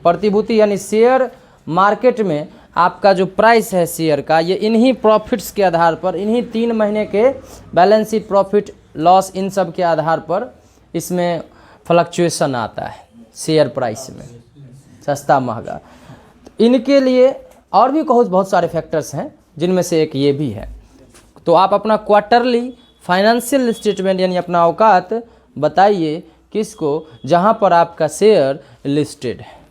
प्रतिभूति यानी share market में आपका जो प्राइस है शेयर का, ये इन्हीं प्रॉफिट्स के आधार पर, इन्हीं 3 महीने के बैलेंस शीट प्रॉफिट लॉस, इन सब के आधार पर इसमें फ्लक्चुएशन आता है शेयर प्राइस में, सस्ता महंगा। तो इनके लिए और भी बहुत सारे फैक्टर्स हैं, जिनमें से एक ये भी है। तो आप अपना क्वार्टरली फाइनेंशियल स्टेटमेंट यानी अपना औकात बताइए किसको, जहाँ पर आपका शेयर लिस्टेड है।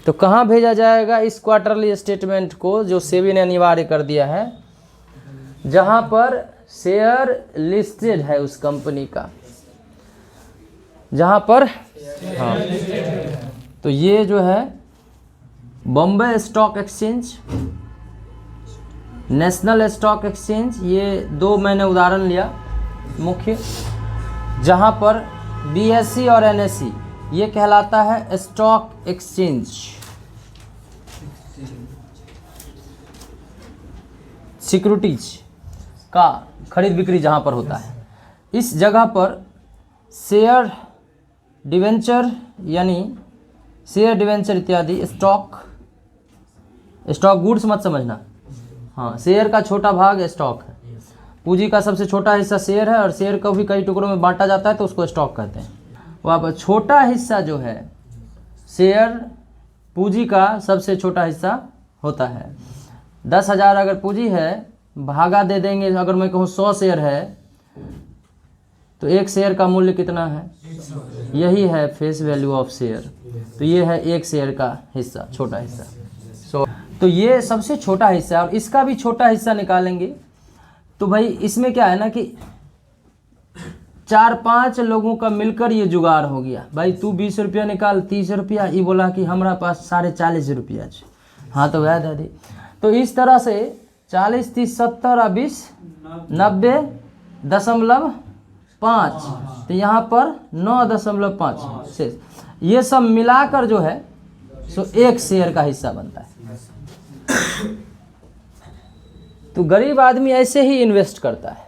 तो कहाँ भेजा जाएगा इस क्वार्टरली स्टेटमेंट को, जो सेबी ने अनिवार्य कर दिया है, जहाँ पर शेयर लिस्टेड है उस कंपनी का, जहाँ पर हाँ। तो ये जो है Bombay stock exchange, national stock exchange, ये 2 मैंने उदाहरण लिया मुख्य। जहाँ पर बीएसई और एनएसई ये कहलाता है स्टॉक एक्सचेंज, सिक्योरिटीज का खरीद बिक्री जहाँ पर होता है। इस जगह पर शेयर डिवेंचर यानी शेयर डिवेंचर इत्यादि, स्टॉक गुड्स मत समझना, हाँ, शेयर का छोटा भाग स्टॉक है। पूंजी का सबसे छोटा हिस्सा शेयर है, और शेयर को भी कई टुकड़ों में बांटा जाता है तो उसको स्टॉक कहते हैं। वहाँ पर छोटा हिस्सा जो है शेयर पूंजी का सबसे छोटा हिस्सा होता है। 10,000 अगर पूंजी है, भागा दे देंगे, अगर मैं कहूँ 100 शेयर है तो 1 शेयर का मूल्य कितना है, यही है फेस वैल्यू ऑफ शेयर। तो ये है 1 शेयर का हिस्सा, छोटा हिस्सा। तो ये सबसे छोटा हिस्सा है, और इसका भी छोटा हिस्सा निकालेंगे तो भाई इसमें क्या है ना कि 4-5 लोगों का मिलकर ये जुगाड़ हो गया। भाई तू 20 रुपया निकाल, 30 रुपया, ये बोला कि हमारा पास 40.5 रुपया है, हाँ तो वह दादी। तो इस तरह से 40, 30, 70 और 20, 90.5, तो यहाँ पर 9.5 से ये सब मिलाकर जो है सो 1 शेयर का हिस्सा बनता है। तो गरीब आदमी ऐसे ही इन्वेस्ट करता है,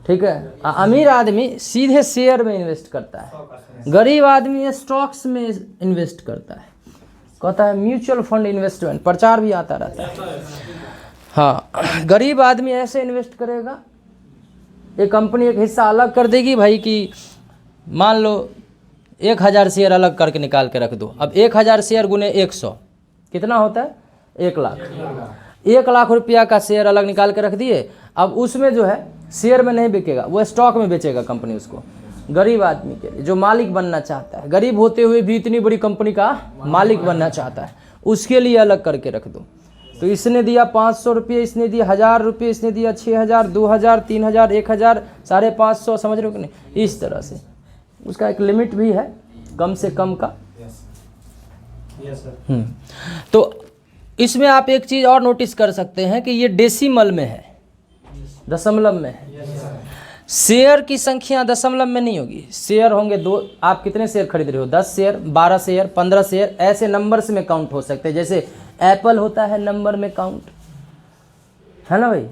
ठीक है। अमीर आदमी सीधे शेयर में इन्वेस्ट करता है, गरीब आदमी स्टॉक्स में इन्वेस्ट करता है, कहता है म्यूचुअल फंड इन्वेस्टमेंट, प्रचार भी आता रहता है। हाँ, गरीब आदमी ऐसे इन्वेस्ट करेगा, एक कंपनी एक हिस्सा अलग कर देगी भाई कि मान लो 1000 शेयर अलग करके निकाल के रख दो। अब 1000 शेयर गुने 100 कितना होता है, 1 लाख। 1 लाख रुपया का शेयर अलग निकाल के रख दिए। अब उसमें जो है शेयर में नहीं बिकेगा, वो स्टॉक में बेचेगा कंपनी उसको। गरीब आदमी के लिए जो मालिक बनना चाहता है, गरीब होते हुए भी इतनी बड़ी कंपनी का मालिक बनना चाहता है, उसके लिए अलग करके रख दो। तो इसने दिया 500 रुपये, इसने दिया 1000 रुपये, इसने दिया 6000, 2000, 3000, 1000, 550, समझ रहे हो कि नहीं। इस तरह से उसका एक लिमिट भी है कम से कम का। तो इसमें आप एक चीज़ और नोटिस कर सकते हैं कि ये डेसिमल में है, दशमलव में है। शेयर की संख्या दशमलव में नहीं होगी। शेयर होंगे 2, आप कितने शेयर खरीद रहे हो, 10 शेयर, 12 शेयर, 15 शेयर, ऐसे नंबर्स में काउंट हो सकते हैं। जैसे एप्पल होता है नंबर में काउंट, है ना भाई,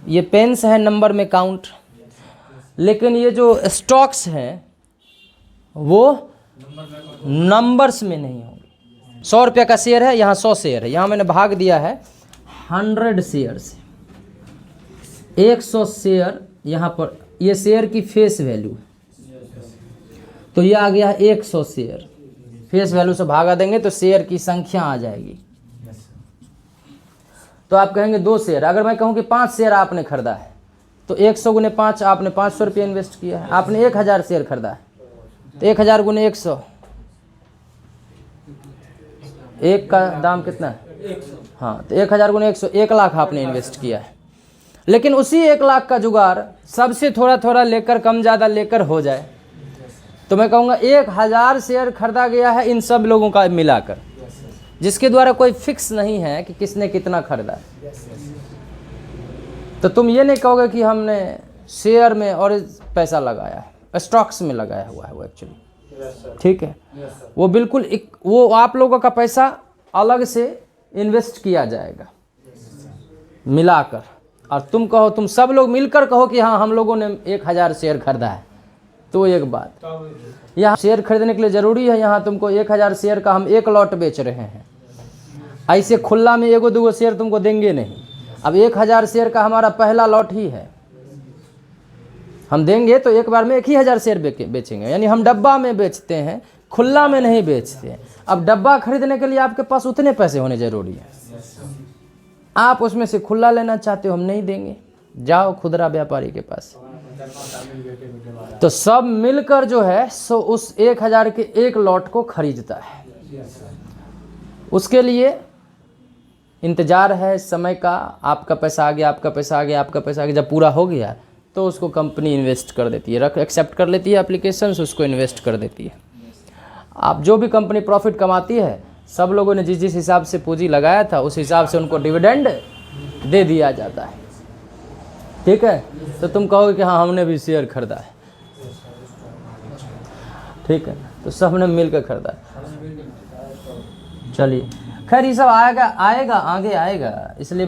ये पेन्स है नंबर में काउंट। लेकिन ये जो स्टॉक्स हैं वो नंबर्स में नहीं होंगे। 100 रुपये का शेयर है, यहाँ 100 शेयर है, यहाँ मैंने भाग दिया है 100 शेयर से। 100 शेयर यहाँ पर, ये शेयर की फेस वैल्यू है, तो ये आ गया 100 शेयर। फेस वैल्यू से भागा देंगे तो शेयर की संख्या आ जाएगी। तो आप कहेंगे 2 शेयर। अगर मैं कहूँ कि 5 शेयर आपने खरीदा है तो 100 गुने 5, आपने 500 रुपये इन्वेस्ट किया है। आपने 1000 शेयर खरीदा है तो 1000 गुने 100, 1 का दाम कितना है, हाँ, तो 1000 गुने 100, 1 लाख आपने इन्वेस्ट किया है। लेकिन उसी 1 लाख का जुगाड़ सबसे थोड़ा थोड़ा लेकर, कम ज़्यादा लेकर हो जाए तो मैं कहूँगा 1000 शेयर खरीदा गया है इन सब लोगों का मिलाकर, जिसके द्वारा कोई फिक्स नहीं है कि किसने कितना खरीदा है। तो तुम ये नहीं कहोगे कि हमने शेयर में और पैसा लगाया है, स्टॉक्स में लगाया हुआ है वो एक्चुअली, ठीक है। वो बिल्कुल वो आप लोगों का पैसा अलग से इन्वेस्ट किया जाएगा मिलाकर, और तुम कहो, तुम सब लोग मिलकर कहो कि हाँ हम लोगों ने 1000 शेयर खरीदा है, तो एक बात, यहाँ शेयर खरीदने के लिए ज़रूरी है, यहाँ तुमको 1000 शेयर का हम एक लॉट बेच रहे हैं, ऐसे खुला में एगो दूगो शेयर तुमको देंगे नहीं। अब 1000 शेयर का हमारा पहला लॉट ही है, हम देंगे तो एक बार में 1000 शेयर बेचेंगे, यानी हम डब्बा में बेचते हैं, खुला में नहीं बेचते हैं। अब डब्बा खरीदने के लिए आपके पास उतने पैसे होने जरूरी है, आप उसमें से खुला लेना चाहते हो, हम नहीं देंगे, जाओ खुदरा व्यापारी के पास। तो सब मिलकर जो है सो उस 1000 के एक लॉट को खरीदता है, उसके लिए इंतजार है समय का, आपका पैसा आ गया, आपका पैसा आ गया, आपका पैसा आ गया। जब पूरा हो गया तो उसको कंपनी इन्वेस्ट कर देती है, एक्सेप्ट कर लेती है एप्लीकेशन, उसको इन्वेस्ट कर देती है। आप जो भी कंपनी प्रॉफिट कमाती है, सब लोगों ने जिस जिस हिसाब से पूंजी लगाया था उस हिसाब से उनको डिविडेंड दे दिया जाता है। ठीक है, तो तुम कहोगे कि हाँ हमने भी शेयर खरीदा है, ठीक है, तो सब ने मिलकर खरीदा है। चलिए खैर ये सब आएगा आगे आएगा, इसलिए